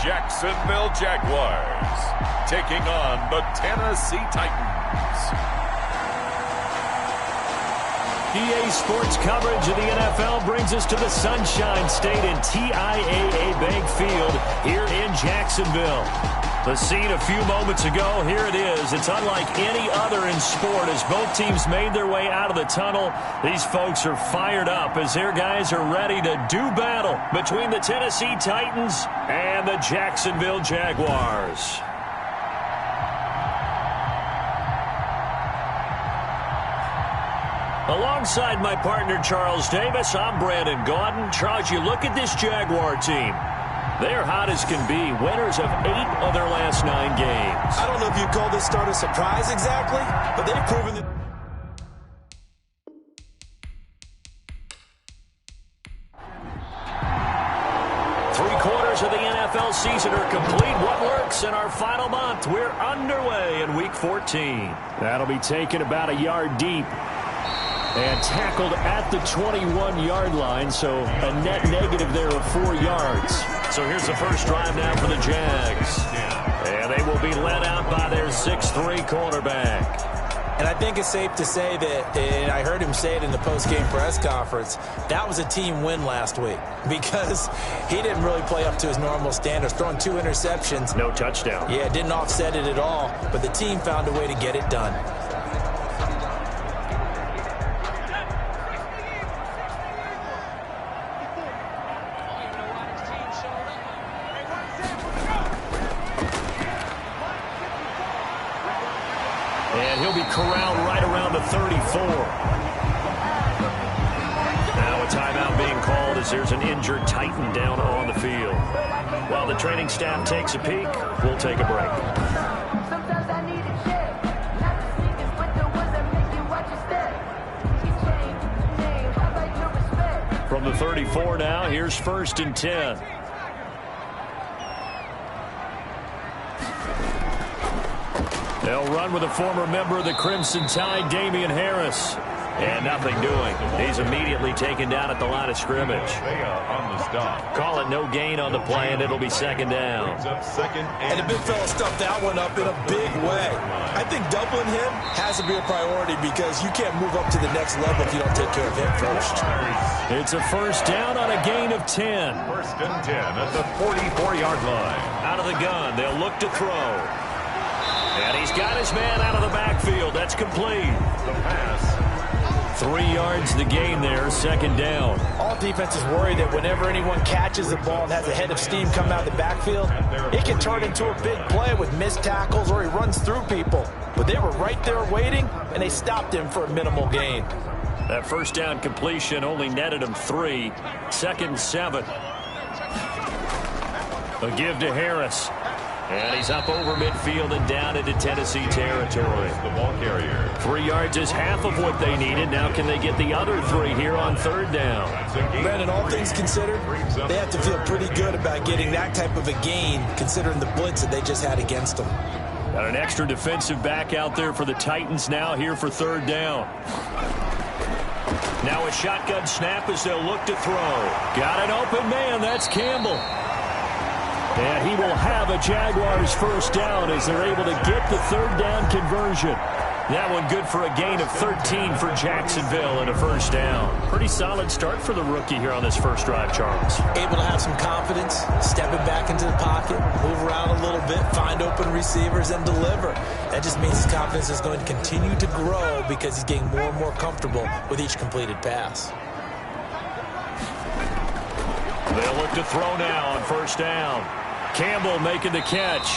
Jacksonville Jaguars taking on the Tennessee Titans. EA Sports coverage of the NFL brings us to the Sunshine State and TIAA Bank Field here in Jacksonville. The scene a few moments ago, here it is. It's unlike any other in sport as both teams made their way out of the tunnel. These folks are fired up as their guys are ready to do battle between the Tennessee Titans and the Jacksonville Jaguars. Alongside my partner, Charles Davis, I'm Brandon Gaudin. Charles, you look at this Jaguar team. They're hot as can be, winners of 8 of their last 9 games. I don't know if you'd call this start a surprise exactly, but they've proven that. Three-quarters of the NFL season are complete. What works in our final month? We're underway in Week 14. That'll be taken about a yard deep. And tackled at the 21-yard line, so a net negative there of 4 yards. So here's the first drive now for the Jags. And they will be led out by their 6'3 quarterback. And I think it's safe to say that, and I heard him say it in the post-game press conference, that was a team win last week because he didn't really play up to his normal standards, throwing 2 interceptions. No touchdown. Yeah, didn't offset it at all, but the team found a way to get it done. And he'll be corralled right around the 34. Now a timeout being called as there's an injured Titan down on the field. While the training staff takes a peek, we'll take a break. From the 34 now, here's 1st and 10. They'll run with a former member of the Crimson Tide, Damian Harris. And nothing doing. He's immediately taken down at the line of scrimmage. On the stop. Call it no gain on the play, and it'll be 2nd down. And the big fella stuffed that one up in a big way. I think doubling him has to be a priority because you can't move up to the next level if you don't take care of him first. It's a 1st down on a gain of 10. 1st and 10 at the 44-yard line. Out of the gun, they'll look to throw. And he's got his man out of the backfield. That's complete. The pass. 3 yards the gain there, 2nd down. All defenses worry that whenever anyone catches the ball and has a head of steam come out of the backfield, it can turn into a big play with missed tackles or he runs through people. But they were right there waiting, and they stopped him for a minimal gain. That 1st down completion only netted him 3. 2nd and 7. A give to Harris. And he's up over midfield and down into Tennessee territory. The ball carrier. 3 yards is half of what they needed. Now can they get the other 3 here on 3rd down? Brandon, all things considered, they have to feel pretty good about getting that type of a gain considering the blitz that they just had against them. Got an extra defensive back out there for the Titans now here for 3rd down. Now a shotgun snap as they'll look to throw. Got an open man. That's Campbell. And he will have a Jaguars 1st down as they're able to get the 3rd down conversion. That one good for a gain of 13 for Jacksonville and a 1st down. Pretty solid start for the rookie here on this 1st drive, Charles. Able to have some confidence, stepping back into the pocket, move around a little bit, find open receivers, and deliver. That just means his confidence is going to continue to grow because he's getting more and more comfortable with each completed pass. They'll look to throw now on 1st down. Campbell making the catch.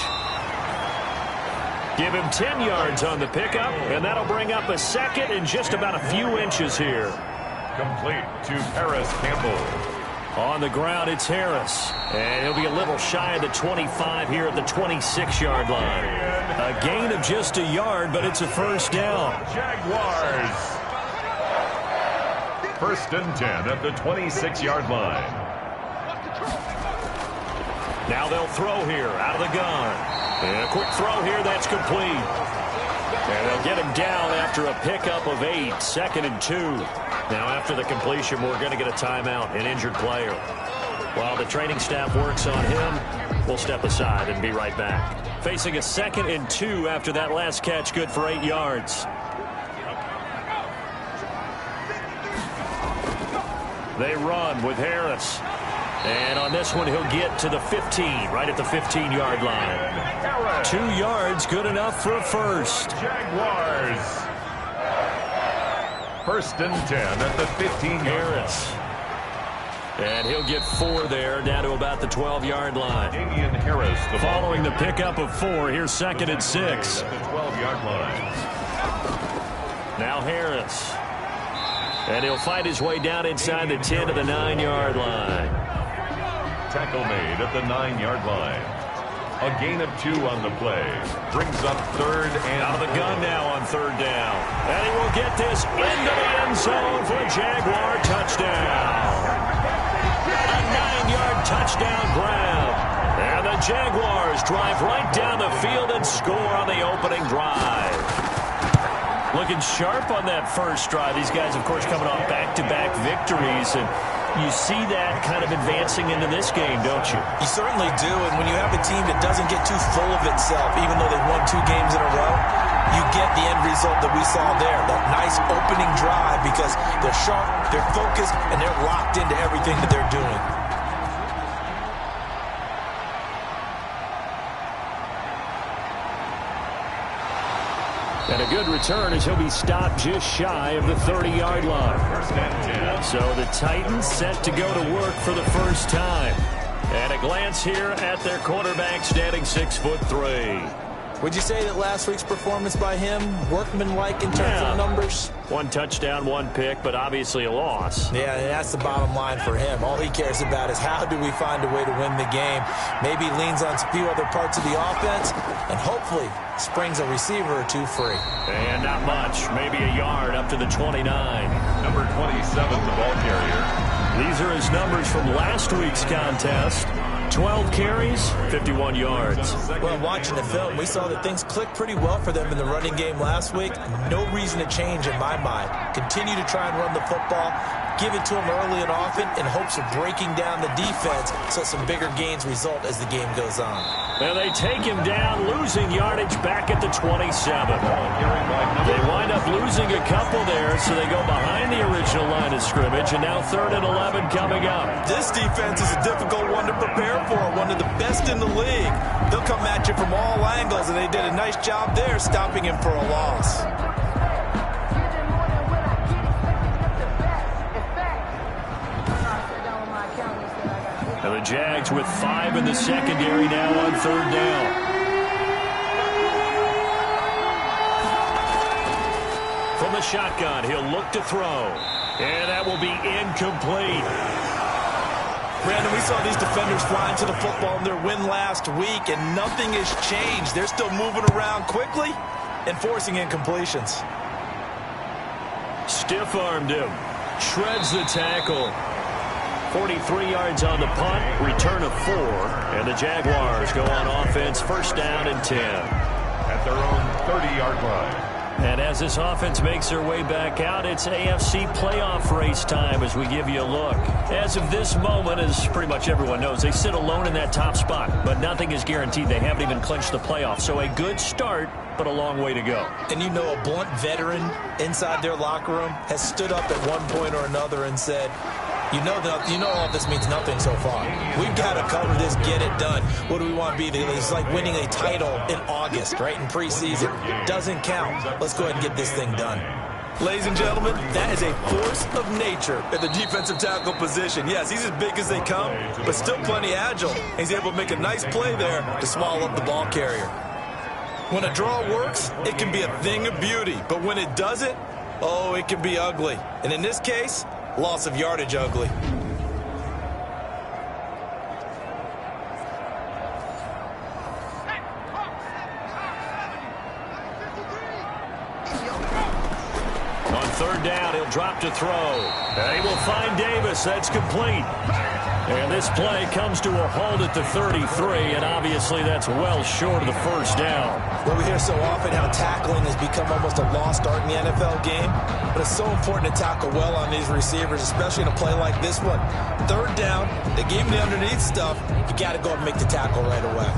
Give him 10 yards on the pickup, and that'll bring up a 2nd and just about a few inches here. Complete to Paris Campbell. On the ground, it's Harris. And he'll be a little shy of the 25 here at the 26-yard line. A gain of just a yard, but it's a 1st down. Jaguars. 1st and 10 at the 26-yard line. Now they'll throw here out of the gun. And a quick throw here, that's complete. And they'll get him down after a pickup of 8, 2nd and 2. Now after the completion, we're going to get a timeout, an injured player. While the training staff works on him, We'll step aside and be right back. Facing a 2nd and 2 after that last catch, good for 8 yards. They run with Harris. And on this one, he'll get to the 15, right at the 15-yard line. 2 yards, good enough for a first. Jaguars. 1st and 10 at the 15. Harris. And he'll get 4 there, down to about the 12-yard line. Damian Harris. Following the pickup of 4, here's 2nd and 6. At the 12-yard line. Now Harris. And he'll fight his way down inside the 10 to the 9-yard line. Tackle made at the 9-yard line. A gain of 2 on the play. Brings up 3rd and out of the gun now on 3rd down. And he will get this into the end zone for a Jaguar touchdown. A 9-yard touchdown grab. And the Jaguars drive right down the field and score on the opening drive. Looking sharp on that first drive. These guys, of course, coming off back-to-back victories, and you see that kind of advancing into this game, don't you? You certainly do, and when you have a team that doesn't get too full of itself, even though they've won 2 games in a row, you get the end result that we saw there, that nice opening drive, because they're sharp, they're focused, and they're locked into everything that they're doing. And a good return as he'll be stopped just shy of the 30-yard line. So the Titans set to go to work for the first time. And a glance here at their quarterback, standing 6'3". Would you say that last week's performance by him, workmanlike in terms of numbers? 1 touchdown, 1 pick, but obviously a loss. Yeah, that's the bottom line for him. All he cares about is how do we find a way to win the game. Maybe leans on a few other parts of the offense, and hopefully springs a receiver or 2 free. And not much, maybe a yard up to the 29. Number 27, the ball carrier. These are his numbers from last week's contest. 12 carries, 51 yards. Well, watching the film, we saw that things clicked pretty well for them in the running game last week. No reason to change in my mind. Continue to try and run the football, give it to them early and often in hopes of breaking down the defense so some bigger gains result as the game goes on. And they take him down, losing yardage back at the 27. They wind up losing a couple there, so they go behind the original line of scrimmage, and now 3rd and 11 coming up. This defense is a difficult one to prepare for, one of the best in the league. They'll come at you from all angles, and they did a nice job there stopping him for a loss. And the Jags with 5 in the secondary now on 3rd down. From the shotgun, he'll look to throw. And that will be incomplete. Brandon, we saw these defenders flying to the football in their win last week, and nothing has changed. They're still moving around quickly and forcing incompletions. Stiff-armed him. Shreds the tackle. 43 yards on the punt, return of 4, and the Jaguars go on offense, 1st down and 10. At their own 30-yard line. And as this offense makes their way back out, it's AFC playoff race time as we give you a look. As of this moment, as pretty much everyone knows, they sit alone in that top spot, but nothing is guaranteed. They haven't even clinched the playoffs, so a good start, but a long way to go. And you know, a blunt veteran inside their locker room has stood up at one point or another and said, You know all this means nothing so far. We've got to cover this, get it done. What do we want to be? It's like winning a title in August, right, in preseason. Doesn't count. Let's go ahead and get this thing done. Ladies and gentlemen, that is a force of nature at the defensive tackle position. Yes, he's as big as they come, but still plenty agile. He's able to make a nice play there to swallow up the ball carrier. When a draw works, it can be a thing of beauty. But when it doesn't, oh, it can be ugly. And in this case, loss of yardage ugly. On third down, he'll drop to throw. And he will find Davis. That's complete. And this play comes to a halt at the 33, and obviously that's well short of the first down. Well, we hear so often how tackling has become almost a lost art in the NFL game, but it's so important to tackle well on these receivers, especially in a play like this one. Third down, they gave him the underneath stuff. You got to go and make the tackle right away.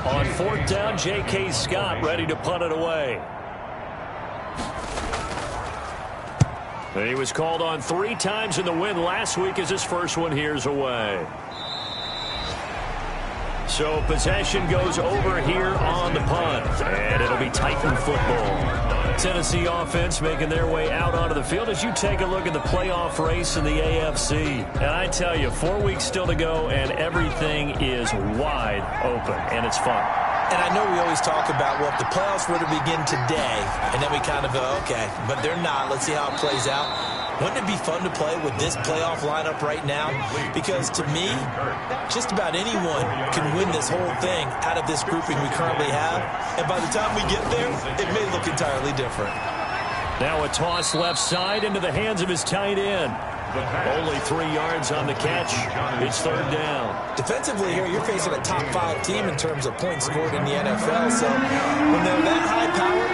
On fourth down, J.K. Scott ready to punt it away. He was called on 3 times in the win last week as his first one here's away. So possession goes over here on the punt, and it'll be Titan football. Tennessee offense making their way out onto the field as you take a look at the playoff race in the AFC. And I tell you, 4 weeks still to go, and everything is wide open, and it's fun. And I know we always talk about, well, if the playoffs were to begin today, and then we kind of go, okay, but they're not. Let's see how it plays out. Wouldn't it be fun to play with this playoff lineup right now? Because to me, just about anyone can win this whole thing out of this grouping we currently have. And by the time we get there, it may look entirely different. Now a toss left side into the hands of his tight end. Only 3 yards on the catch. It's third down. Defensively here, you're facing a top 5 team in terms of points scored in the NFL. So when they're that high powered,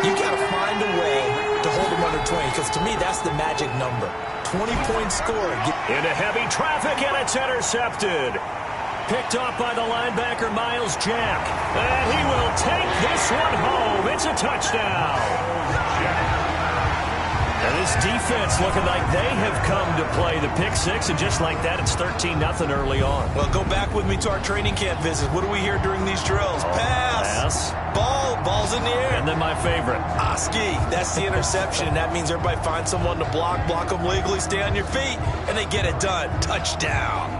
you got to find a way to hold them under 20. Because to me, that's the magic number. 20-point score. Into heavy traffic, and it's intercepted. Picked off by the linebacker, Miles Jack. And he will take this one home. It's a touchdown. And this defense looking like they have come to play the pick six, and just like that, it's 13-0 early on. Well, go back with me to our training camp visit. What do we hear during these drills? Pass. Ball's in the air. And then my favorite. Oski, that's the interception. That means everybody finds someone to block them legally, stay on your feet, and they get it done. Touchdown.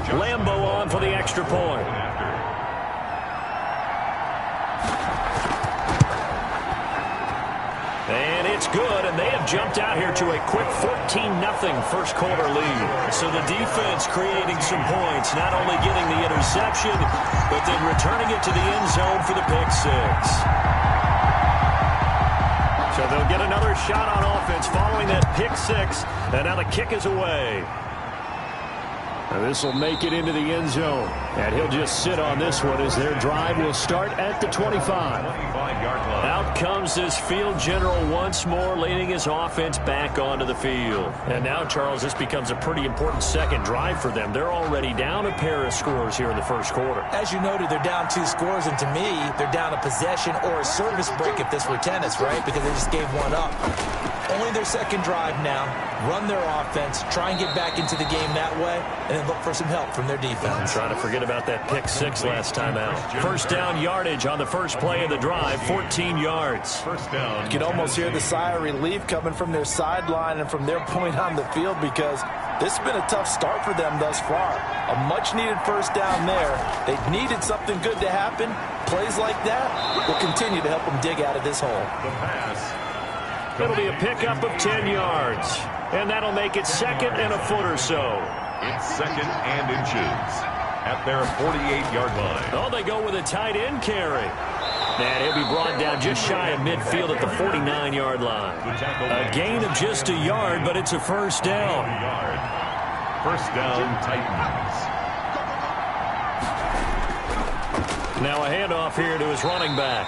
Lambo on for the extra point. And it's good, and they have jumped out here to a quick 14-0 first quarter lead. So the defense creating some points, not only getting the interception, but then returning it to the end zone for the pick six. So they'll get another shot on offense following that pick six, and now the kick is away. This will make it into the end zone, and he'll just sit on this one as their drive will start at the 25. Out comes this field general once more, leading his offense back onto the field. And now, Charles, this becomes a pretty important second drive for them. They're already down a pair of scores here in the first quarter. As you noted, they're down 2 scores, and to me, they're down a possession or a service break if this were tennis, right? Because they just gave one up. Only their second drive now. Run their offense, try and get back into the game that way, and then look for some help from their defense. Trying to forget about that pick six last time out. First down yardage on the first play of the drive, 14 yards. First down. You can almost hear the sigh of relief coming from their sideline and from their point on the field, because this has been a tough start for them thus far. A much-needed first down there. They needed something good to happen. Plays like that will continue to help them dig out of this hole. The pass. It'll be a pickup of 10 yards. And that'll make it second and a foot or so. It's second and inches at their 48-yard line. Oh, they go with a tight end carry. And he'll be brought down just shy of midfield at the 49-yard line. A gain of just a yard, but it's a first down. First down, Titans. Now a handoff here to his running back.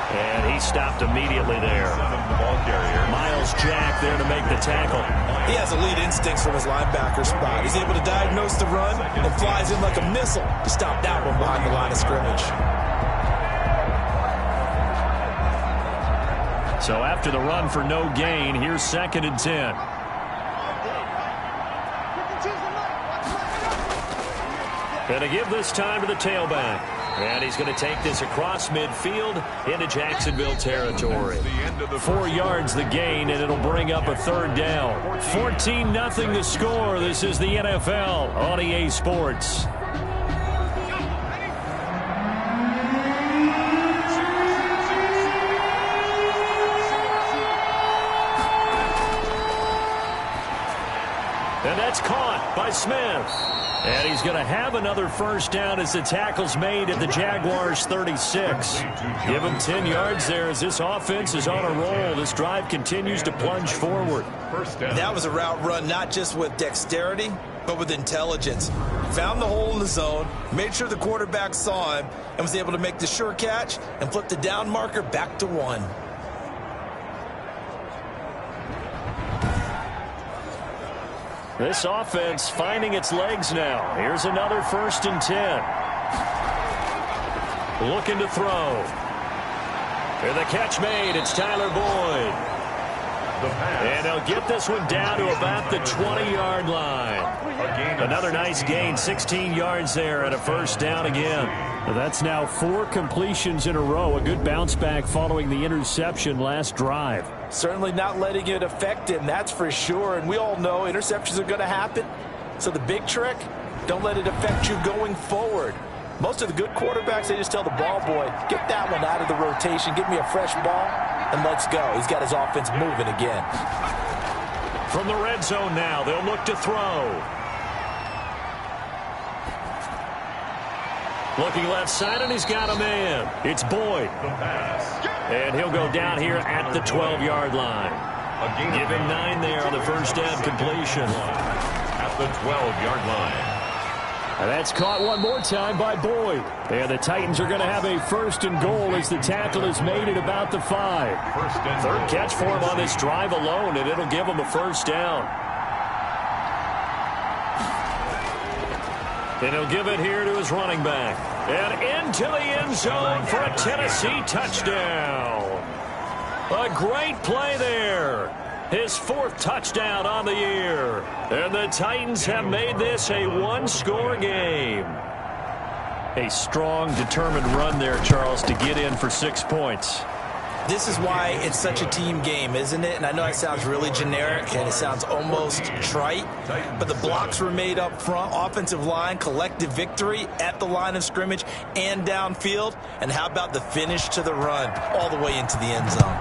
And he stopped immediately there. The ball carrier. Miles Jack there to make the tackle. He has elite instincts from his linebacker spot. He's able to diagnose the run and flies in like a missile to stop that one behind the line of scrimmage. So after the run for no gain, here's second and 10. Going to give this time to the tailback. And he's going to take this across midfield into Jacksonville territory. 4 yards the gain, and it'll bring up a third down. 14-0 the score. This is the NFL on EA Sports. And that's caught. by Smith. And he's going to have another first down as the tackle's made at the Jaguars' 36. Give him 10 yards there as this offense is on a roll. This drive continues to plunge forward. That was a route run not just with dexterity, but with intelligence. Found the hole in the zone, made sure the quarterback saw him, and was able to make the sure catch and flip the down marker back to 1. This offense finding its legs now. Here's another 1st and 10. Looking to throw. And the catch made. It's Tyler Boyd. And they'll get this one down to about the 20-yard line. Another nice gain, 16 yards there, and a first down again. That's now 4 completions in a row. A good bounce back following the interception last drive. Certainly not letting it affect him, that's for sure. And we all know interceptions are going to happen. So the big trick, don't let it affect you going forward. Most of the good quarterbacks, they just tell the ball boy, get that one out of the rotation, give me a fresh ball, and let's go. He's got his offense moving again. From the red zone now, they'll look to throw. Looking left side, and he's got a man. It's Boyd. And he'll go down here at the 12-yard line. Give him 9 there on the first down completion. At the 12-yard line. And that's caught one more time by Boyd. And the Titans are going to have a 1st and goal as the tackle is made at about the 5. Third catch for him on this drive alone, and it'll give him a first down. And he'll give it here to his running back. And into the end zone for a Tennessee touchdown. A great play there. His 4th touchdown on the year. And the Titans have made this a 1-score game. A strong, determined run there, Charles, to get in for 6 points. This is why it's such a team game, isn't it? And I know it sounds really generic and it sounds almost trite, but the blocks were made up front, offensive line, collective victory at the line of scrimmage and downfield. And how about the finish to the run all the way into the end zone?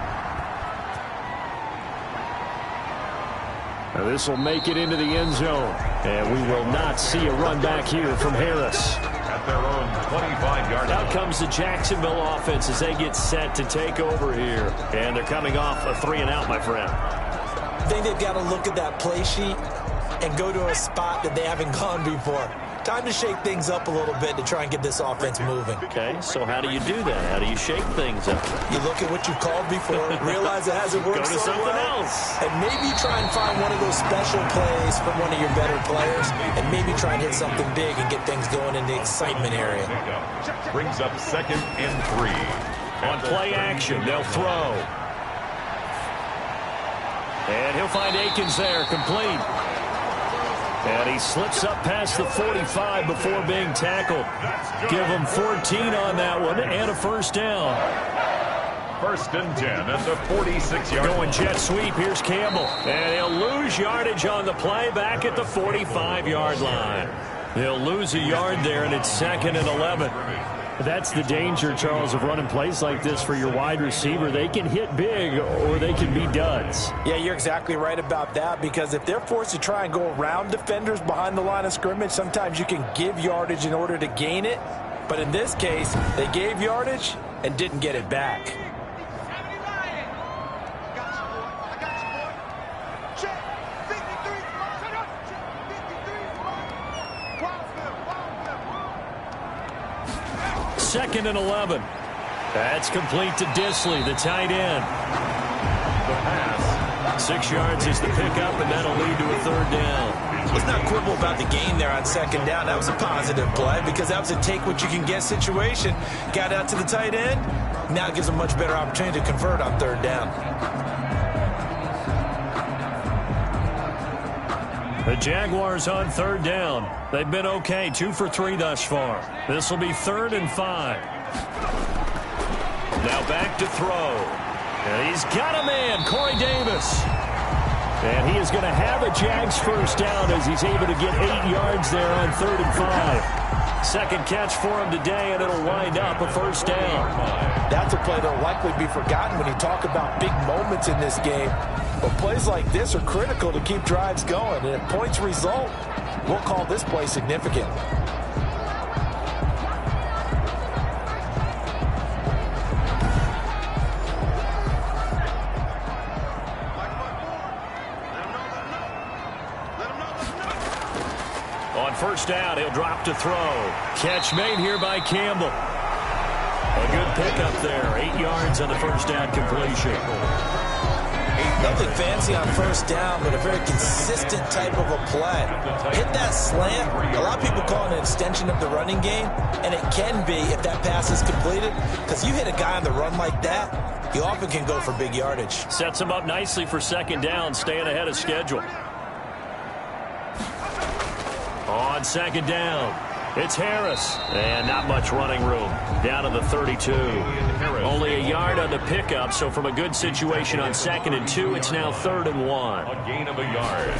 Now this will make it into the end zone. And we will not see a run back here from Harris. At their own 25-yard line. Out comes the Jacksonville offense as they get set to take over here. And they're coming off a 3-and-out, my friend. I think they've got to look at that play sheet and go to a spot that they haven't gone before. Time to shake things up a little bit to try and get this offense moving. Okay, so how do you do that? How do you shake things up? You look at what you called before, realize it hasn't worked Go to so something well, else. and maybe try and find one of those special plays from one of your better players, and maybe try and hit something big and get things going in the excitement area. Brings up 2nd and 3. On play action, they'll throw. And he'll find Akins there, complete. And he slips up past the 45 before being tackled. Give him 14 on that one and a first down. 1st and 10 at the 46-yard line. Going jet sweep. Here's Campbell. And he'll lose yardage on the play back at the 45-yard line. They'll lose a yard there, and it's 2nd and 11. That's the danger, Charles, of running plays like this for your wide receiver. They can hit big or they can be duds. Yeah, you're exactly right about that, because if they're forced to try and go around defenders behind the line of scrimmage, sometimes you can give yardage in order to gain it. But in this case, they gave yardage and didn't get it back. Second and 11. That's complete to Disley, the tight end. The pass. 6 yards is the pickup, and that'll lead to a 3rd down. Let's not quibble about the gain there on 2nd down. That was a positive play because that was a take-what-you-can-get situation. Got out to the tight end. Now it gives them a much better opportunity to convert on 3rd down. The Jaguars on 3rd down. They've been okay, 2 for 3 thus far. This will be 3rd and 5. Now back to throw. And he's got a man, Corey Davis. And he is going to have a Jags first down as he's able to get 8 yards there on 3rd and 5. Second catch for him today, and it'll wind up a first down. That's a play that'll likely be forgotten when you talk about big moments in this game. But plays like this are critical to keep drives going. And if points result, We'll call this play significant. On first down, he'll drop to throw. Catch made here by Campbell. A good pickup there. 8 yards on the first down completion. Nothing fancy on first down, but a very consistent type of a play. Hit that slant. A lot of people call it an extension of the running game, and it can be if that pass is completed, because you hit a guy on the run like that, he often can go for big yardage. Sets him up nicely for second down, staying ahead of schedule. On second down, it's Harris. And not much running room. Down to the 32. Only a yard on the pickup, so from a good situation on 2nd and 2, it's now 3rd and 1. A gain of a yard.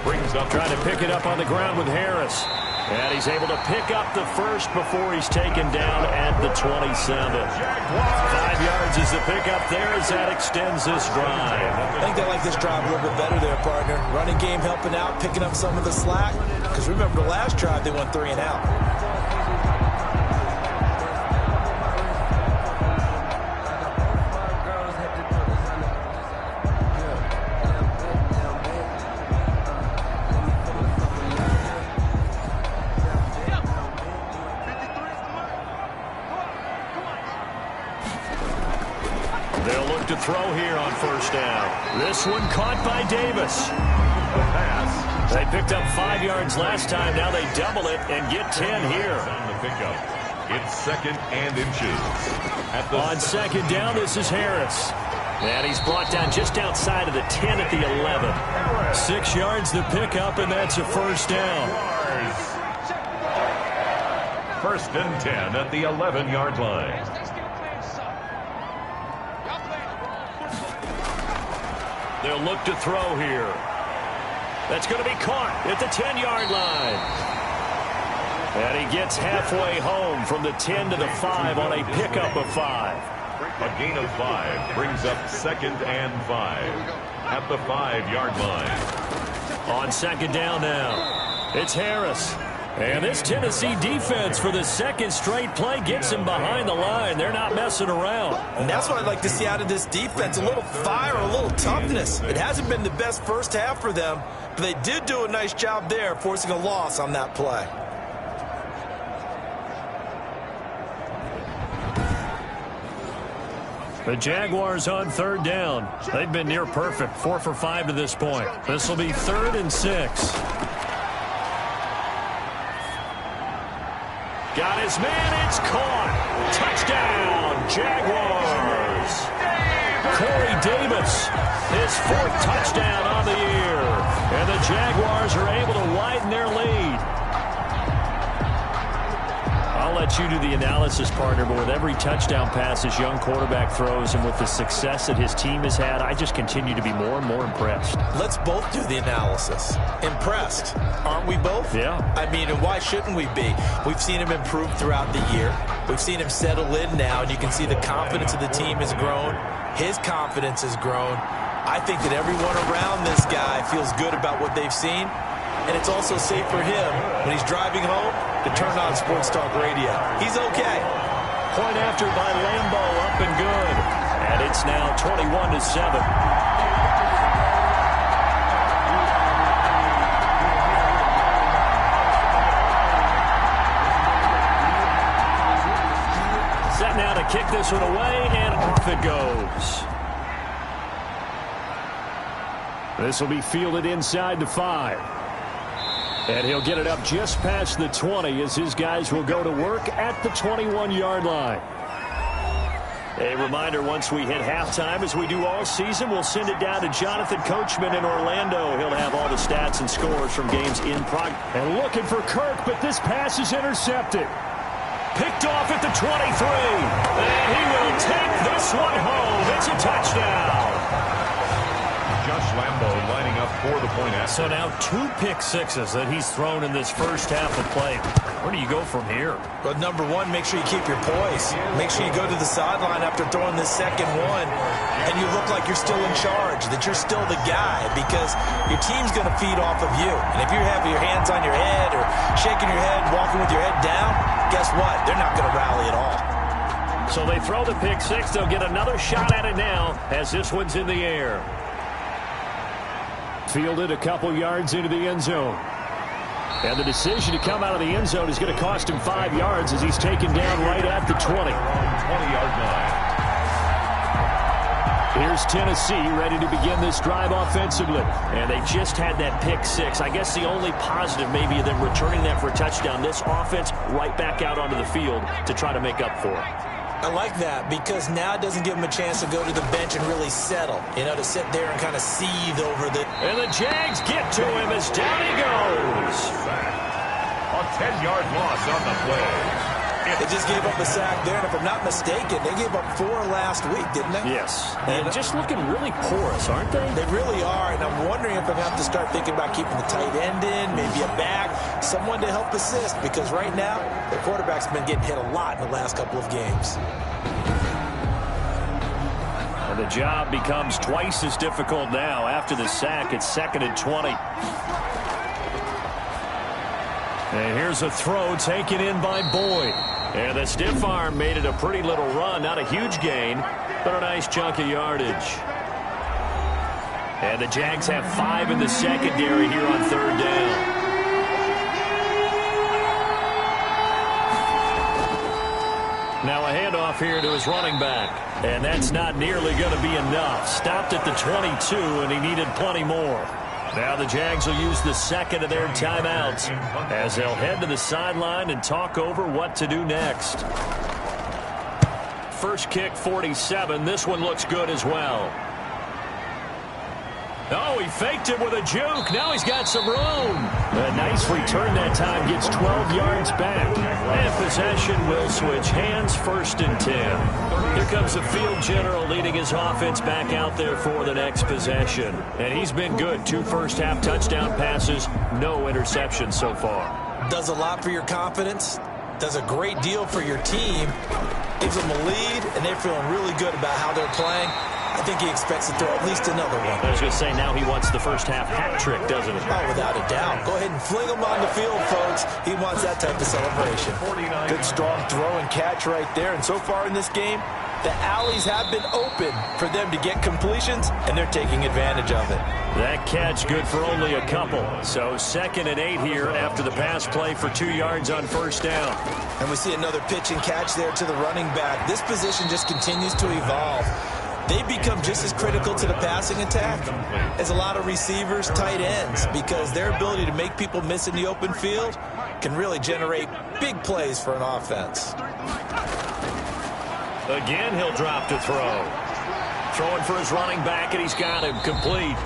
Brings up Trying to pick it up on the ground with Harris. And he's able to pick up the first before he's taken down at the 27. 5 yards is the pickup there as that extends this drive. I think they like this drive a little bit better there, partner. Running game helping out, picking up some of the slack. Because remember the last drive, they went 3 and out. They'll look to throw here on first down. This one caught by Davis. the pass. They picked up 5 yards last time. Now they double it and get 10 here. On the pickup. It's 2nd and inches. On second down, this is Harris. And he's brought down just outside of the 10 at the 11. 6 yards the pickup, and that's a first down. 1st and 10 at the 11-yard line. They'll look to throw here. That's going to be caught at the 10-yard line. And he gets halfway home from the 10 to the 5 on a pickup of 5. A gain of 5 brings up 2nd and 5 at the 5-yard line. On second down now, it's Harris. And this Tennessee defense for the second straight play gets him behind the line. They're not messing around. And that's what I'd like to see out of this defense, a little fire, a little toughness. It hasn't been the best first half for them, but they did do a nice job there, forcing a loss on that play. The Jaguars on third down. They've been near perfect, 4 for 5 to this point. This will be 3rd and 6. Got his man, it's caught. Touchdown, Jaguars. Corey Davis, his 4th touchdown on the year. And the Jaguars are able to widen their lead. I'll let you do the analysis, partner, but with every touchdown pass this young quarterback throws and with the success that his team has had, I just continue to be more and more impressed. Let's both do the analysis. Impressed. Aren't we both? Yeah. I mean, and why shouldn't we be? We've seen him improve throughout the year. We've seen him settle in now, and you can see the confidence of the team has grown. His confidence has grown. I think that everyone around this guy feels good about what they've seen, and it's also safe for him when he's driving home to turn on Sports Talk Radio. He's okay. Point after by Lambeau, up and good. And it's now 21-7. Set now to kick this one away, and off it goes. This will be fielded inside the 5. And he'll get it up just past the 20 as his guys will go to work at the 21-yard line. A reminder, once we hit halftime, as we do all season, we'll send it down to Jonathan Coachman in Orlando. He'll have all the stats and scores from games in progress. And looking for Kirk, but this pass is intercepted. Picked off at the 23. And he will take this one home. It's a touchdown. Josh Lambeau lining up for the point after. So now 2 pick sixes that he's thrown in this first half of play. Where do you go from here? But number one, make sure you keep your poise. Make sure you go to the sideline after throwing this second one, and you look like you're still in charge, that you're still the guy, because your team's going to feed off of you. And if you have your hands on your head or shaking your head, walking with your head down, guess what? They're not going to rally at all. So they throw the pick six. They'll get another shot at it now as this one's in the air. Fielded a couple yards into the end zone. And the decision to come out of the end zone is going to cost him 5 yards as he's taken down right at the 20. 20-yard line. Here's Tennessee ready to begin this drive offensively. And they just had that pick six. I guess the only positive maybe of them returning that for a touchdown. This offense right back out onto the field to try to make up for it. I like that because now it doesn't give him a chance to go to the bench and really settle, to sit there and kind of seethe over the... And the Jags get to him as down he goes. A 10-yard loss on the play. They just gave up a sack there, and if I'm not mistaken, they gave up 4 last week, didn't they? Yes. And just looking really porous, aren't they? They really are, and I'm wondering if I'm going to have to start thinking about keeping the tight end in, maybe a back, someone to help assist, because right now, the quarterback's been getting hit a lot in the last couple of games. And the job becomes twice as difficult now. After the sack, it's 2nd and 20. And here's a throw taken in by Boyd. And the stiff arm made it a pretty little run. Not a huge gain, but a nice chunk of yardage. And the Jags have 5 in the secondary here on 3rd down. Now a handoff here to his running back. And that's not nearly going to be enough. Stopped at the 22, and he needed plenty more. Now the Jags will use the second of their timeouts as they'll head to the sideline and talk over what to do next. First kick, 47. This one looks good as well. Oh, he faked it with a juke. Now he's got some room. A nice return that time. Gets 12 yards back. And possession will switch hands. 1st and 10. Here comes the field general leading his offense back out there for the next possession. And he's been good. 2 first-half touchdown passes. No interceptions so far. Does a lot for your confidence. Does a great deal for your team. Gives them a lead, and they're feeling really good about how they're playing. I think he expects to throw at least another one. I was going to say, now he wants the first half hat trick, doesn't he? Oh, without a doubt. Go ahead and fling him on the field, folks. He wants that type of celebration. Good, strong throw and catch right there. And so far in this game, the alleys have been open for them to get completions, and they're taking advantage of it. That catch good for only a couple. So 2nd and 8 here after the pass play for 2 yards on 1st down. And we see another pitch and catch there to the running back. This position just continues to evolve. They become just as critical to the passing attack as a lot of receivers, tight ends, because their ability to make people miss in the open field can really generate big plays for an offense. Again, he'll drop to throw. Throwing for his running back, and he's got him complete.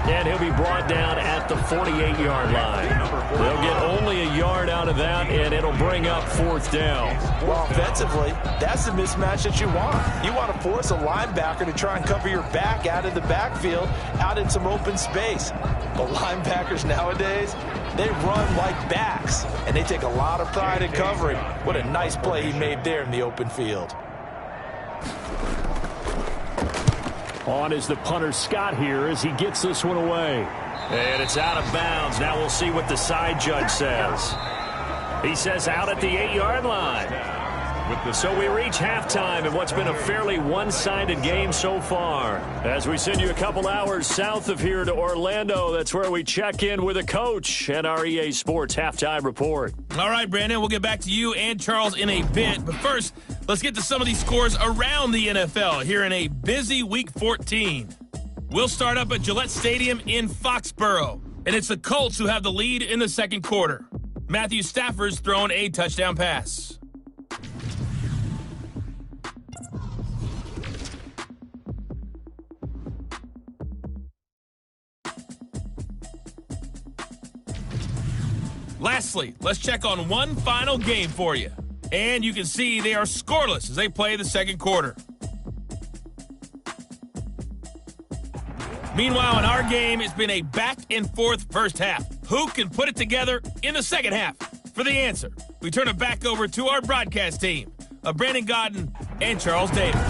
And he'll be brought down at the 48-yard line. They'll get only a yard out of that, and it'll bring up 4th down. Well, offensively, that's the mismatch that you want. You want to force a linebacker to try and cover your back out of the backfield, out in some open space. But linebackers nowadays, they run like backs, and they take a lot of pride in covering. What a nice play he made there in the open field. On is the punter Scott here as he gets this one away. And it's out of bounds. Now we'll see what the side judge says. He says out at the 8-yard line. So we reach halftime in what's been a fairly one-sided game so far. As we send you a couple hours south of here to Orlando, that's where we check in with a coach and our EA Sports Halftime Report. All right, Brandon, we'll get back to you and Charles in a bit. But first, let's get to some of these scores around the NFL here in a busy Week 14. We'll start up at Gillette Stadium in Foxborough, and it's the Colts who have the lead in the 2nd quarter. Matthew Stafford's thrown a touchdown pass. Lastly, let's check on one final game for you. And you can see they are scoreless as they play the 2nd quarter. Meanwhile, in our game, it's been a back-and-forth first half. Who can put it together in the second half? For the answer, we turn it back over to our broadcast team of Brandon Godden and Charles Davis.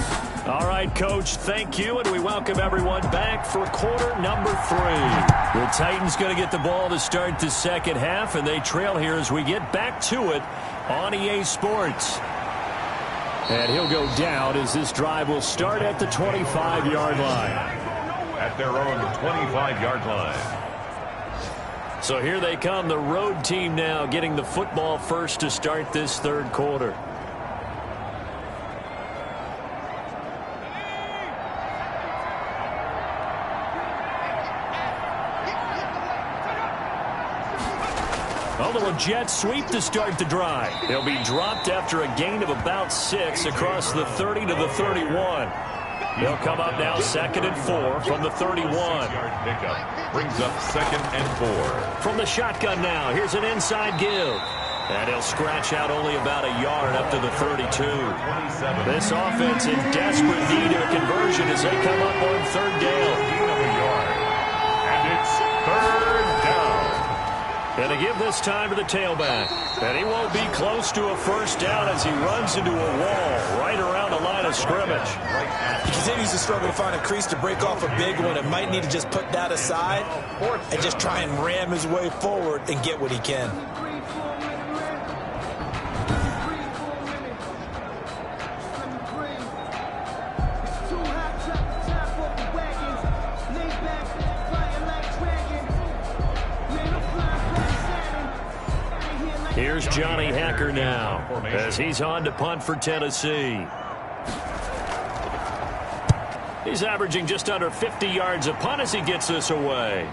All right, Coach, thank you, and we welcome everyone back for quarter number 3. The Titans going to get the ball to start the second half, and they trail here as we get back to it on EA Sports. And he'll go down as this drive will start at the 25-yard line. At their own 25-yard line. So here they come, the road team now getting the football first to start this third quarter. Although a jet sweep to start the drive. They'll be dropped after a gain of about 6 across the 30 to the 31. They'll come up now 2nd and 4 from the 31. Pickup brings up 2nd and 4. From the shotgun now, here's an inside give. And he'll scratch out only about a yard up to the 32. This offense in desperate need of a conversion as they come up on 3rd down. And it's 3rd down. And to give this time to the tailback. And he won't be close to a first down as he runs into a wall right around the line of scrimmage. He continues to struggle to find a crease to break off a big one and might need to just put that aside and just try and ram his way forward and get what he can. Here's Johnny Hacker now as he's on to punt for Tennessee. He's averaging just under 50 yards a punt as he gets this away.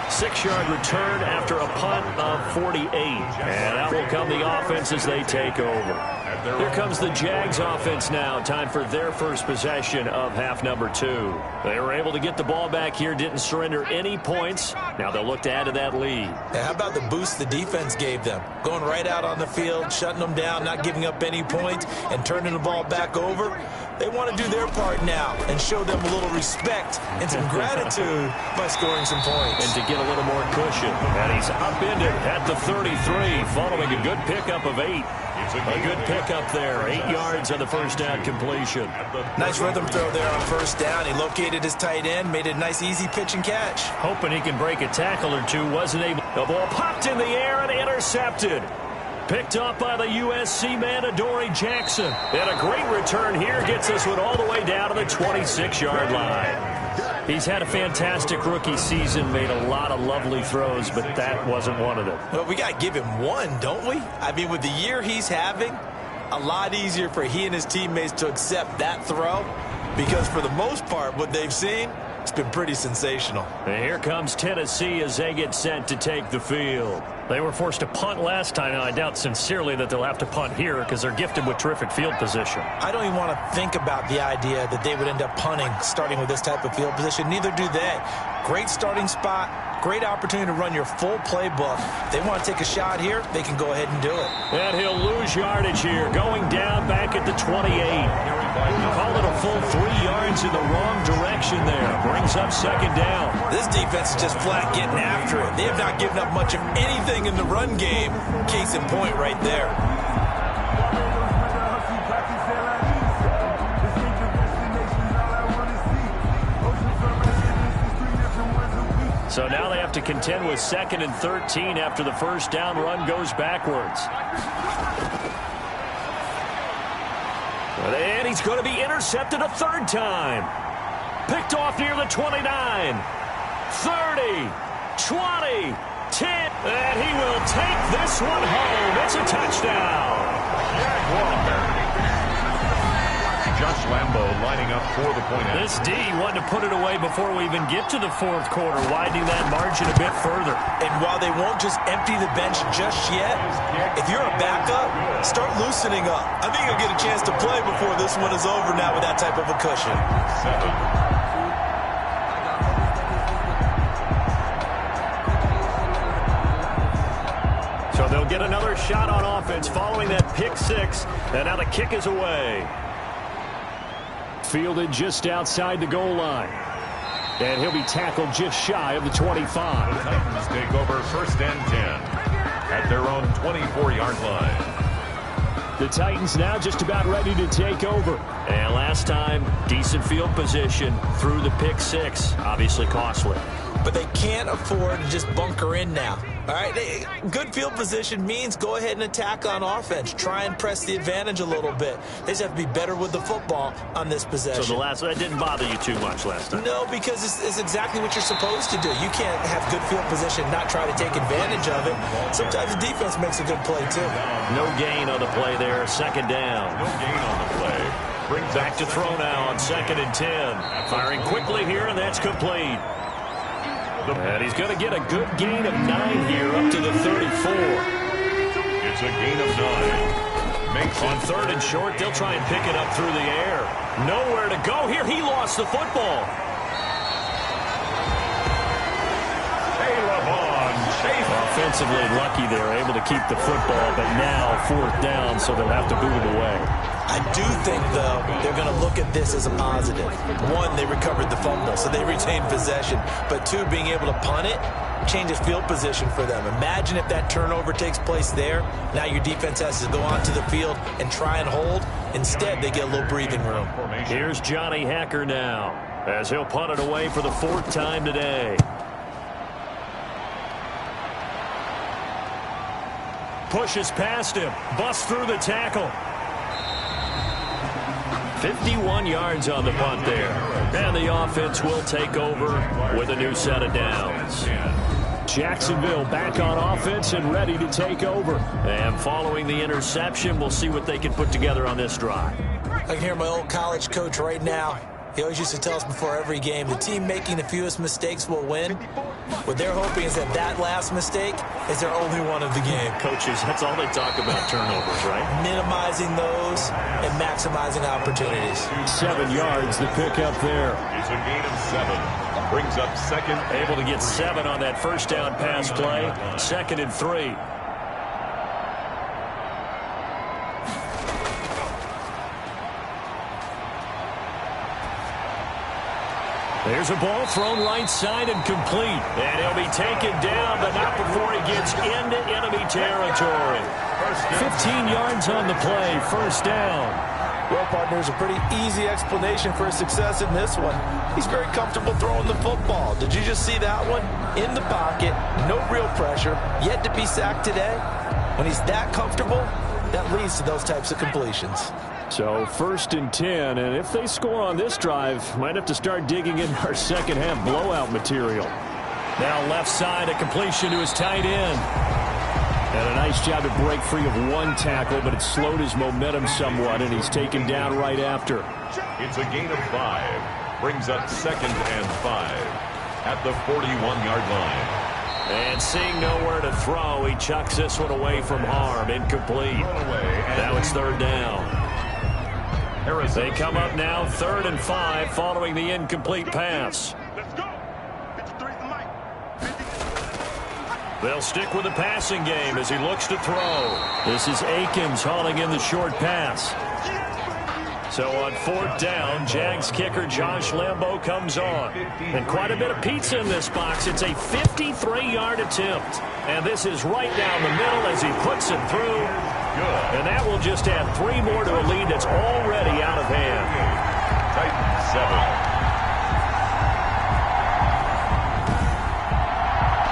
6-yard return after a punt of 48. And that will come the offense as they take over. Here comes the Jags offense now. Time for their first possession of half number 2. They were able to get the ball back here, didn't surrender any points. Now they'll look to add to that lead. And how about the boost the defense gave them? Going right out on the field, shutting them down, not giving up any points, and turning the ball back over. They want to do their part now and show them a little respect and some gratitude by scoring some points. And to get a little more cushion. And he's upended at the 33 following a good pickup of 8. A good pickup there. 8 yards on the first down completion. Nice rhythm throw there on first down. He located his tight end, made it a nice easy pitch and catch. Hoping he can break a tackle or two. Wasn't able. The ball popped in the air and intercepted. Picked up by the USC man, Adoree Jackson. And a great return here gets this one all the way down to the 26-yard line. He's had a fantastic rookie season, made a lot of lovely throws, but that wasn't one of them. Well, we got to give him one, don't we? I mean, with the year he's having, a lot easier for he and his teammates to accept that throw because for the most part, what they've seen, it's been pretty sensational. And here comes Tennessee as they get set to take the field. They were forced to punt last time. Now, I doubt sincerely that they'll have to punt here because they're gifted with terrific field position. I don't even want to think about the idea that they would end up punting starting with this type of field position. Neither do they. Great starting spot, great opportunity to run your full playbook. If they want to take a shot here, they can go ahead and do it. And he'll lose yardage here, going down back at the 28. Call it a full 3 yards in the wrong direction there. Brings up 2nd down. This defense is just flat getting after it. They have not given up much of anything in the run game. Case in point right there. So now they have to contend with 2nd and 13 after the first down run goes backwards. And he's going to be intercepted a 3rd time. Picked off near the 29, 30, 20, 10. And he will take this one home. It's a touchdown. Josh Lambo lining up for the point. This D wanted to put it away before we even get to the 4th quarter, widening that margin a bit further. And while they won't just empty the bench just yet, if you're a backup, start loosening up. I think you'll get a chance to play before this one is over now with that type of a cushion. 7. So they'll get another shot on offense following that pick 6, and now the kick is away. fielded just outside the goal line. And he'll be tackled just shy of the 25. The Titans take over 1st and 10 at their own 24-yard line. The Titans now just about ready to take over. And last time, decent field position through the pick six. Obviously costly. But they can't afford to just bunker in now. All right, good field position means go ahead and attack on offense. Try and press the advantage a little bit. They just have to be better with the football on this possession. So that didn't bother you too much last time? No, because it's exactly what you're supposed to do. You can't have good field position and not try to take advantage of it. Sometimes the defense makes a good play, too. No gain on the play there. 2nd down. No gain on the play. Brings back to throw now on 2nd and 10. Firing quickly here, and that's complete. And he's going to get a good gain of 9 here up to the 34. It's a gain of 9. Makes On 3rd and short, they'll try and pick it up through the air. Nowhere to go here. He lost the football. Offensively lucky they're able to keep the football, but now 4th down, so they'll have to boot it away. I do think, though, they're going to look at this as a positive. 1, they recovered the fumble, so they retained possession. But 2, being able to punt it changes field position for them. Imagine if that turnover takes place there. Now your defense has to go onto the field and try and hold. Instead, they get a little breathing room. Here's Johnny Hacker now, as he'll punt it away for the 4th time today. Pushes past him. Busts through the tackle. 51 yards on the punt there. And the offense will take over with a new set of downs. Jacksonville back on offense and ready to take over. And following the interception, we'll see what they can put together on this drive. I can hear my old college coach right now. He always used to tell us before every game, the team making the fewest mistakes will win. What they're hoping is that last mistake is their only one of the game. Coaches, that's all they talk about, turnovers, right? Minimizing those and maximizing opportunities. 7 yards, the pick up there. It's a gain of 7. Brings up 2nd. Able to get 7 on that 1st down pass play. 2nd and 3. There's a ball thrown right side and complete. And he'll be taken down, but not before he gets into enemy territory. 15 yards on the play, 1st down. Well, partner, there's a pretty easy explanation for his success in this one. He's very comfortable throwing the football. Did you just see that one? In the pocket, no real pressure, yet to be sacked today. When he's that comfortable, that leads to those types of completions. So 1st and 10, and if they score on this drive, might have to start digging in our second half blowout material. Now left side, a completion to his tight end. And a nice job to break free of 1 tackle, but it slowed his momentum somewhat, and he's taken down right after. It's a gain of 5. Brings up 2nd and 5 at the 41-yard line. And seeing nowhere to throw, he chucks this one away from harm. Incomplete. Now it's 3rd down. They come up now 3rd and 5 following the incomplete pass. They'll stick with the passing game as he looks to throw. This is Akins hauling in the short pass. So on 4th down, Jags kicker Josh Lambo comes on. And quite a bit of pizza in this box. It's a 53-yard attempt. And this is right down the middle as he puts it through. And that will just add 3 more to a lead that's already out of hand. Titans 7.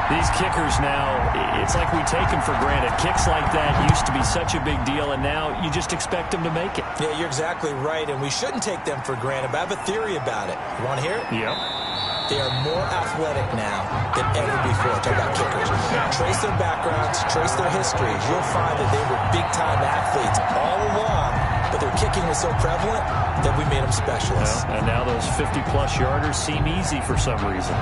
These kickers now, it's like we take them for granted. Kicks like that used to be such a big deal, and now you just expect them to make it. Yeah, you're exactly right, and we shouldn't take them for granted, but I have a theory about it. You want to hear it? Yep. They are more athletic now than ever before. Talk about kickers. Trace their backgrounds, trace their histories. You'll find that they were big-time athletes all along, but their kicking was so prevalent that we made them specialists. Well, and now those 50-plus yarders seem easy for some reason.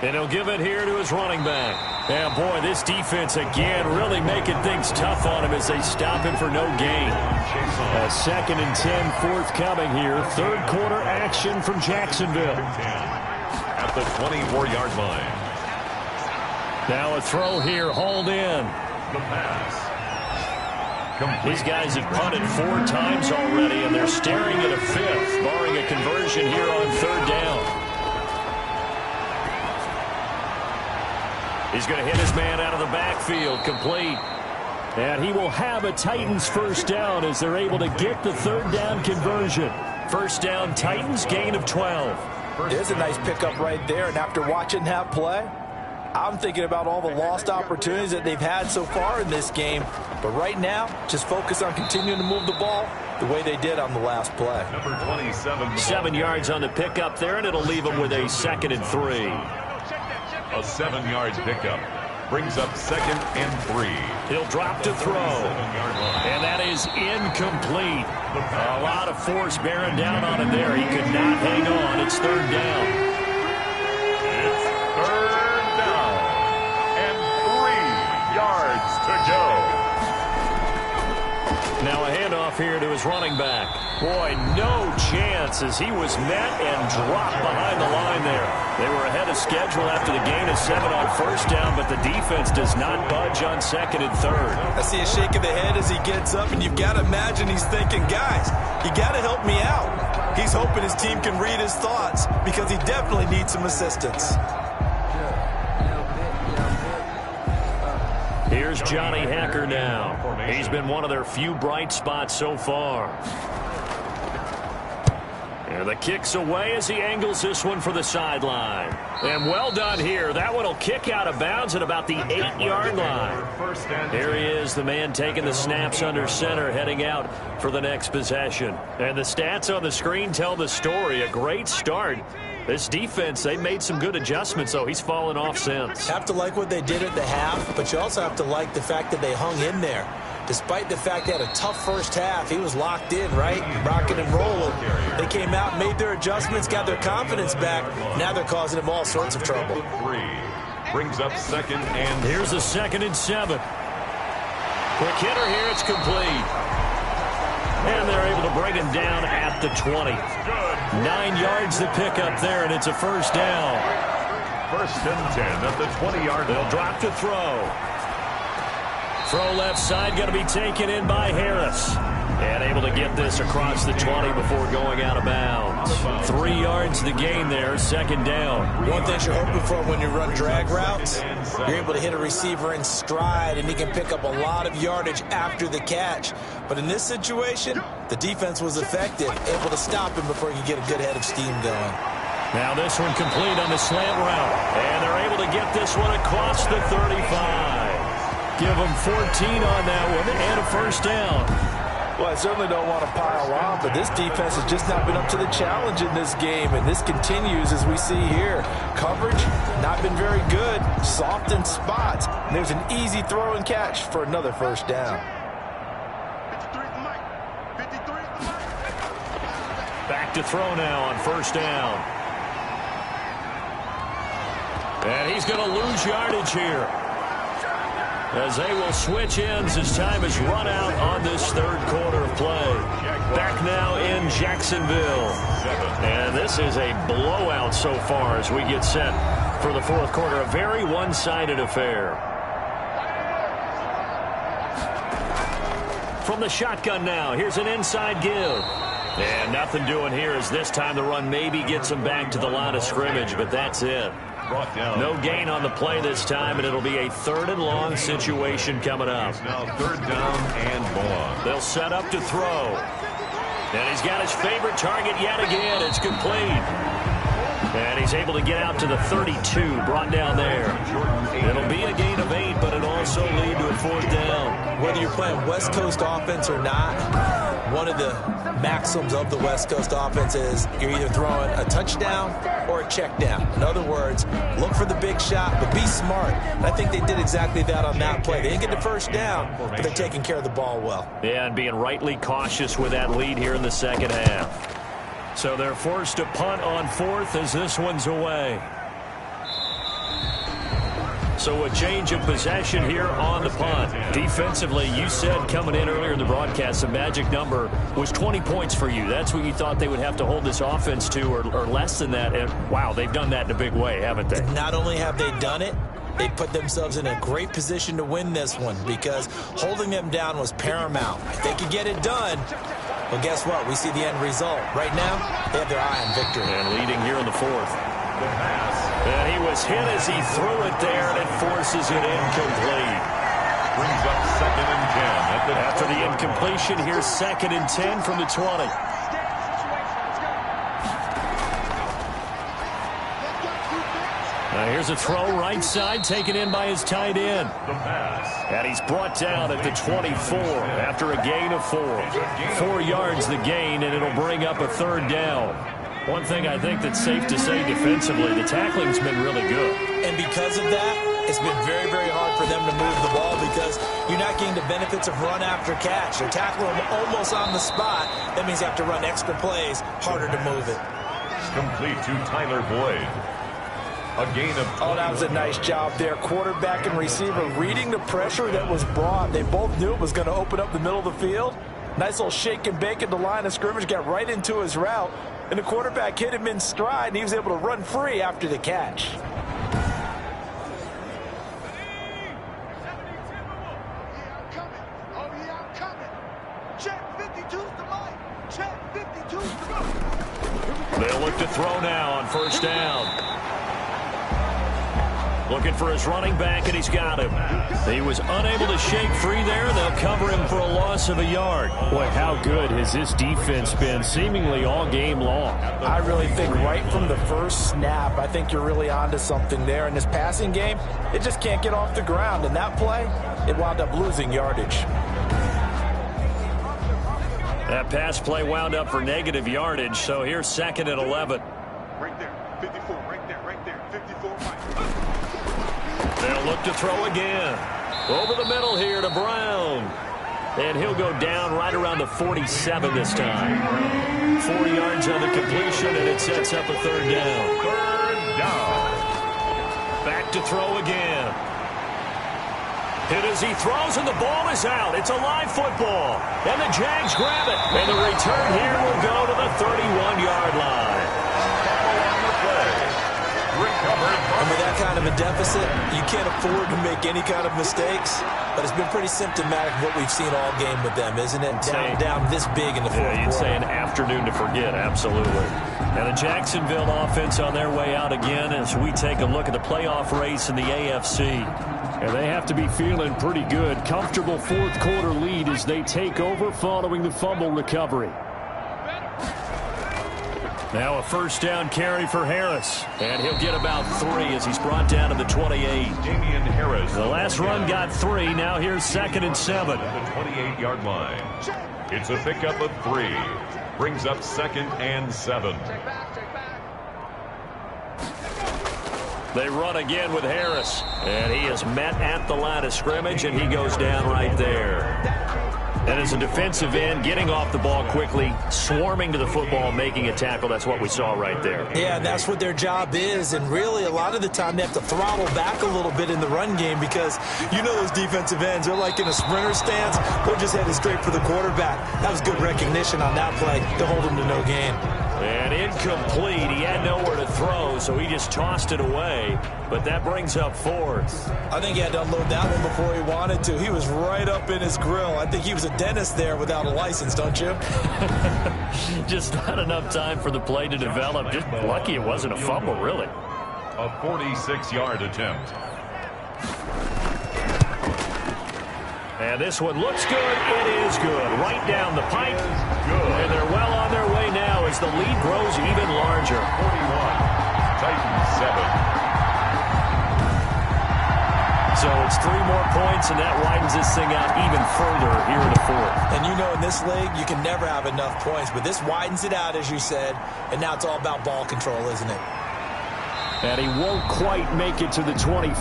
And he'll give it here to his running back. And boy, this defense again really making things tough on him as they stop him for no gain. A 2nd and 10 forthcoming here. Third quarter action from Jacksonville. At the 24-yard line. Now a throw here, hauled in. The pass. These guys have punted 4 times already, and they're staring at a 5th, barring a conversion here on 3rd down. He's going to hit his man out of the backfield, complete. And he will have a Titans first down as they're able to get the 3rd down conversion. First down, Titans, gain of 12. There's a nice pickup right there, and after watching that play, I'm thinking about all the lost opportunities that they've had so far in this game. But right now, just focus on continuing to move the ball the way they did on the last play. Number 27. 7 yards on the pickup there, and it'll leave them with a 2nd and 3. A 7-yard pickup brings up 2nd and 3. He'll drop to throw. And that is incomplete. A lot of force bearing down on him there. He could not hang on. It's 3rd down. It's 3rd down. And 3 yards to go. Now a handoff here to his running back. Boy, no chance as he was met and dropped behind the line there. They were ahead of schedule after the gain of 7 on 1st down, but the defense does not budge on 2nd and 3rd. I see a shake of the head as he gets up, and you've got to imagine he's thinking, guys, you got to help me out. He's hoping his team can read his thoughts because he definitely needs some assistance. Here's Johnny Hacker now. He's been one of their few bright spots so far. And the kick's away as he angles this one for the sideline. And well done here. That one will kick out of bounds at about the 8-yard line. Here he is, the man taking the snaps under center, heading out for the next possession. And the stats on the screen tell the story. A great start. This defense, they made some good adjustments, though. He's fallen off since. Have to like what they did at the half, but you also have to like the fact that they hung in there. Despite the fact they had a tough first half, he was locked in, right? Rocking and rolling. They came out, made their adjustments, got their confidence back. Now they're causing him all sorts of trouble. 3 brings up 2nd and... Here's a 2nd and 7. Quick hitter here, it's complete. And they're able to bring him down at the 20. 9 yards to pick up there, and it's a first down. 1st and 10 at the 20-yard line. They'll drop to throw. Throw left side, going to be taken in by Harris. And able to get this across the 20 before going out of bounds. 3 yards the gain there, 2nd down. One thing you're hoping for when you run drag routes, you're able to hit a receiver in stride, and he can pick up a lot of yardage after the catch. But in this situation, the defense was effective, able to stop him before he could get a good head of steam going. Now this one complete on the slant route. And they're able to get this one across the 35. Give them 14 on that one and a first down. Well, I certainly don't want to pile on, but this defense has just not been up to the challenge in this game, and this continues as we see here. Coverage, not been very good, soft in spots. And there's an easy throw and catch for another first down. Back to throw now on first down. And he's going to lose yardage here, as they will switch ends as time has run out on this 3rd quarter of play. Back now in Jacksonville. And this is a blowout so far as we get set for the 4th quarter. A very one-sided affair. From the shotgun now, here's an inside give. And nothing doing here as this time the run maybe gets them back to the line of scrimmage, but that's it. No gain on the play this time, and it'll be a 3rd and long situation coming up. Now 3rd down and long. They'll set up to throw. And he's got his favorite target yet again. It's complete. And he's able to get out to the 32, brought down there. It'll be a gain of 8, but it'll also lead to a 4th down. Whether you're playing West Coast offense or not, one of the maxims of the West Coast offense is you're either throwing a touchdown or a check down. In other words, look for the big shot, but be smart. And I think they did exactly that on that play. They didn't get the first down, but they're taking care of the ball well. Yeah, and being rightly cautious with that lead here in the 2nd half. So they're forced to punt on 4th as this one's away. So a change of possession here on the punt. Defensively, you said coming in earlier in the broadcast, the magic number was 20 points for you. That's what you thought they would have to hold this offense to, or less than that. And wow, they've done that in a big way, haven't they? Not only have they done it, they put themselves in a great position to win this one because holding them down was paramount. If they could get it done, well, guess what? We see the end result. Right now, they have their eye on victory. And leading here in the fourth. And he was hit as he threw it there, and it forces it incomplete. Brings up 2nd and 10. After the incompletion, here's 2nd and 10 from the 20. Now here's a throw right side taken in by his tight end. And he's brought down at the 24 after a gain of 4. 4 yards the gain, and it'll bring up a 3rd down. One thing I think that's safe to say defensively, the tackling's been really good. And because of that, it's been very, very hard for them to move the ball because you're not getting the benefits of run after catch. They're tackling them almost on the spot. That means you have to run extra plays, harder to move it. Complete to Tyler Boyd. A gain of 20. Oh, that was a nice job there. Quarterback and receiver reading the pressure that was brought. They both knew it was going to open up the middle of the field. Nice little shake and bake at the line of scrimmage, got right into his route. And the quarterback hit him in stride, and he was able to run free after the catch. They'll look to throw now on 1st down. Looking for his running back, and he's got him. He was unable to shake free there. They'll cover him for a loss of a yard. Boy, how good has this defense been seemingly all game long? I really think right from the first snap, I think you're really onto something there. In this passing game, it just can't get off the ground. And that play, it wound up losing yardage. That pass play wound up for negative yardage, so here's 2nd and 11. Right there, 54, right there, 54, right. They'll look to throw again. Over the middle here to Brown. And he'll go down right around the 47 this time. 4 yards on the completion, and it sets up a 3rd down. 3rd down. Back to throw again. Hit as he throws, and the ball is out. It's a live football. And the Jags grab it. And the return here will go to the 31-yard line. And with that kind of a deficit, you can't afford to make any kind of mistakes. But it's been pretty symptomatic of what we've seen all game with them, isn't it? Down this big in the fourth quarter. You'd say an afternoon to forget, absolutely. And the Jacksonville offense on their way out again as we take a look at the playoff race in the AFC. And they have to be feeling pretty good. Comfortable 4th quarter lead as they take over following the fumble recovery. Now a 1st down carry for Harris. And he'll get about 3 as he's brought down to the 28. Damian Harris. The last run got 3. Now here's 2nd and 7. At the 28-yard line. It's a pickup of 3. Brings up 2nd and 7. They run again with Harris. And he is met at the line of scrimmage, and he goes down right there. And as a defensive end, getting off the ball quickly, swarming to the football, making a tackle, that's what we saw right there. Yeah, and that's what their job is. And really, a lot of the time, they have to throttle back a little bit in the run game because you know those defensive ends, they're like in a sprinter stance. They're just headed straight for the quarterback. That was good recognition on that play to hold him to no gain. And incomplete. He had nowhere to throw, so he just tossed it away. But that brings up 4th. I think he had to unload that one before he wanted to. He was right up in his grill. I think he was a dentist there without a license, don't you? Just not enough time for the play to develop. Just lucky it wasn't a fumble, really. A 46-yard attempt. And this one looks good. It is good. Right down the pipe. Good. And they're well on their way now as the lead grows even larger. 41. Titans 7. So it's 3 more points, and that widens this thing out even further here in the fourth. And you know in this league, you can never have enough points, but this widens it out, as you said, and now it's all about ball control, isn't it? And he won't quite make it to the 25.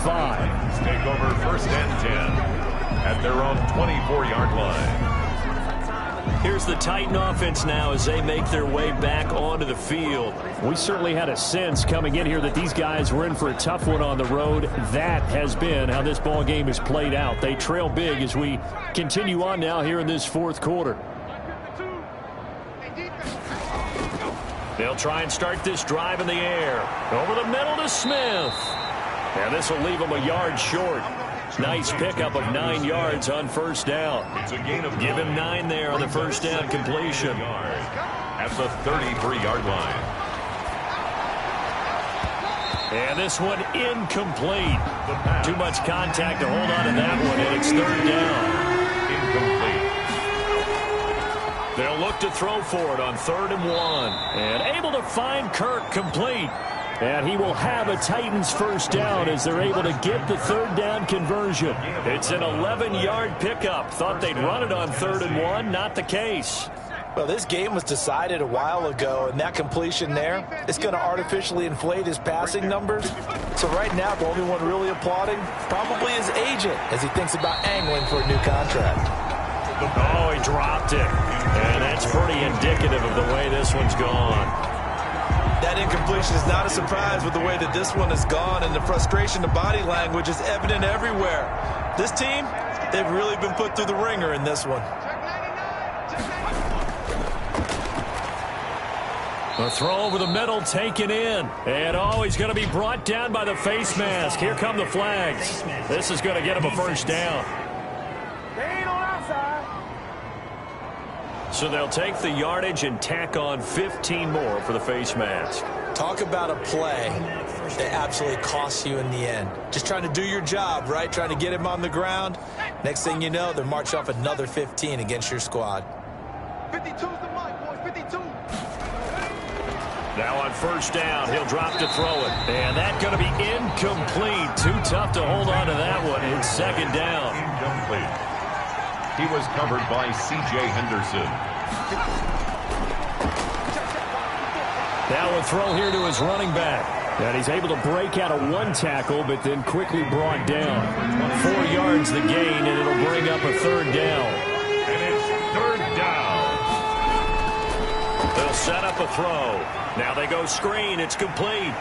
Take over 1st and 10 at their own 24-yard line. Here's the Titan offense now as they make their way back onto the field. We certainly had a sense coming in here that these guys were in for a tough one on the road. That has been how this ball game has played out. They trail big as we continue on now here in this fourth quarter. They'll try and start this drive in the air. Over the middle to Smith. And this will leave him a yard short. Nice pickup of 9 yards on first down. It's a gain of Give him 9 there on the first down completion. At the 33-yard line. And this one incomplete. Too much contact to hold on to that one, and it's third down. Incomplete. They'll look to throw for it on 3rd and 1. And able to find Kirk complete. And he will have a Titans first down as they're able to get the third down conversion. It's an 11-yard pickup. Thought they'd run it on 3rd and 1. Not the case. Well, this game was decided a while ago, and that completion there is going to artificially inflate his passing numbers. So right now, the only one really applauding probably his agent as he thinks about angling for a new contract. Oh, he dropped it. And that's pretty indicative of the way this one's gone. That incompletion is not a surprise with the way that this one has gone, and the frustration, the body language is evident everywhere. This team, they've really been put through the ringer in this one. A throw over the middle taken in. And oh, he's going to be brought down by the face mask. Here come the flags. This is going to get him a first down. So they'll take the yardage and tack on 15 more for the face mask. Talk about a play that absolutely costs you in the end. Just trying to do your job, right? Trying to get him on the ground. Next thing you know, they're marching off another 15 against your squad. 52's the mic, boys. 52. Now on first down, he'll drop to throw it. And that's going to be incomplete. Too tough to hold on to that one. It's second down. Incomplete. He was covered by C.J. Henderson. Now a throw here to his running back. And he's able to break out of one tackle, but then quickly brought down. 4 yards the gain, and it'll bring up a third down. And it's third down. They'll set up a throw. Now they go screen. It's complete.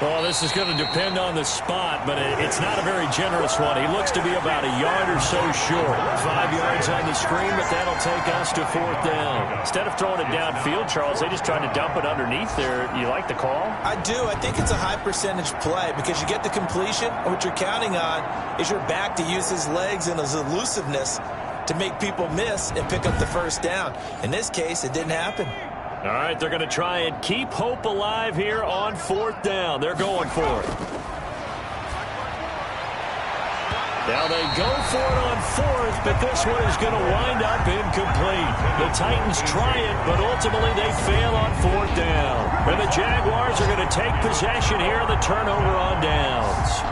Well, this is going to depend on the spot, but it's not a very generous one. He looks to be about a yard or so short. 5 yards on the screen, but that'll take us to fourth down. Instead of throwing it downfield, Charles, they just tried to dump it underneath there. You like the call? I do. I think it's a high percentage play because you get the completion, and what you're counting on is your back to use his legs and his elusiveness to make people miss and pick up the first down. In this case, it didn't happen. All right, they're going to try and keep hope alive here on fourth down. They're going for it. Now they go for it on fourth, but this one is going to wind up incomplete. The Titans try it, but ultimately they fail on fourth down. And the Jaguars are going to take possession here on the turnover on downs.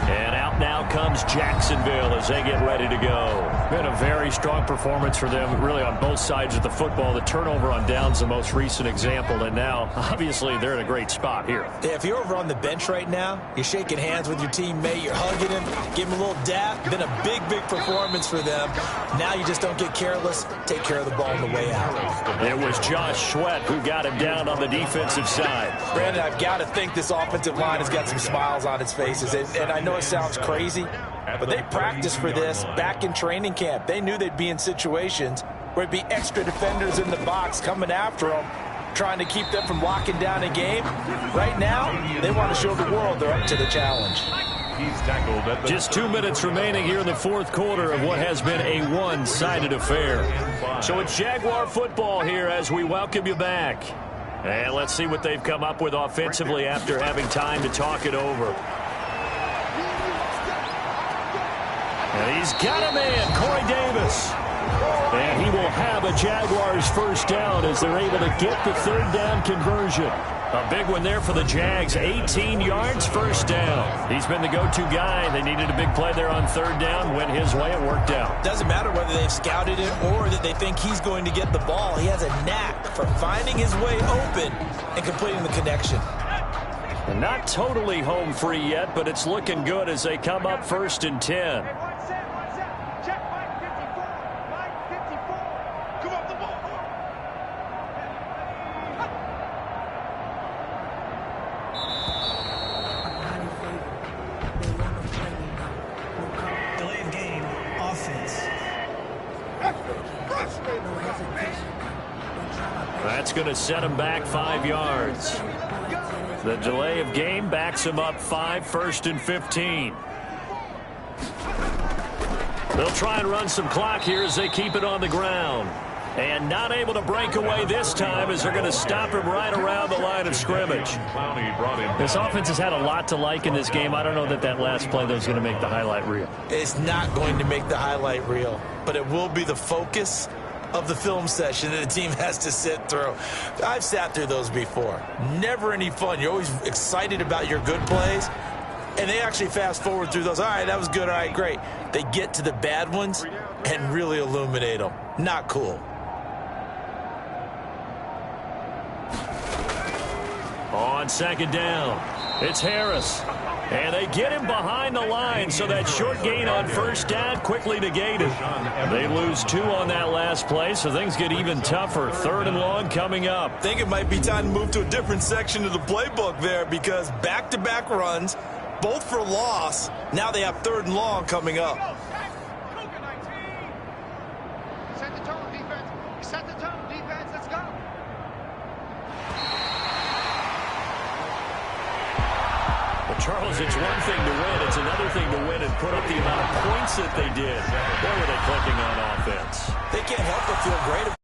And out now comes Jacksonville as they get ready to go. Been a very strong performance for them, really, on both sides of the football. The turnover on downs, the most recent example, and now, obviously, they're in a great spot here. Yeah, if you're over on the bench right now, you're shaking hands with your teammate, you're hugging him, give him a little dap. Been a big, big performance for them. Now you just don't get careless. Take care of the ball on the way out. It was Josh Sweat who got him down on the defensive side. Brandon, I've got to think this offensive line has got some smiles on its faces, and I know it sounds crazy, but they practiced for this back in training camp. They knew they'd be in situations where it'd be extra defenders in the box coming after them, trying to keep them from locking down a game. Right now, they want to show the world they're up to the challenge. He's tackled at the Just 2 minutes remaining here in the fourth quarter of what has been a one-sided affair. So it's Jaguar football here as we welcome you back. And let's see what they've come up with offensively after having time to talk it over. And he's got a man, Corey Davis. And he will have a Jaguars first down as they're able to get the third down conversion. A big one there for the Jags. 18 yards, first down. He's been the go-to guy. They needed a big play there on third down. Went his way. It worked out. Doesn't matter whether they've scouted it or that they think he's going to get the ball. He has a knack for finding his way open and completing the connection. And not totally home free yet, but it's looking good as they come up 1st and 10. that's going to set him back 5 yards. The delay of game backs him up 5, 1st and 15. They'll try and run some clock here as they keep it on the ground. And not able to break away this time as they're going to stop him right around the line of scrimmage. This offense has had a lot to like in this game. I don't know that that last play, though, is going to make the highlight reel. It's not going to make the highlight reel, but it will be the focus of the film session that the team has to sit through. I've sat through those before. Never any fun. You're always excited about your good plays, and they actually fast forward through those. All right, that was good. All right, great. They get to the bad ones and really illuminate them. Not cool. On 2nd down, it's Harris. And they get him behind the line, so that short gain on 1st down quickly negated. They lose 2 on that last play, so things get even tougher. 3rd and long coming up. I think it might be time to move to a different section of the playbook there, because back-to-back runs, both for loss. Now they have 3rd and long coming up. Set the tone, defense. Set the tone, defense. Let's go. But Charles, it's one thing to win. It's another thing to win and put up the amount of points that they did. Boy, were they clicking on offense. They can't help but feel great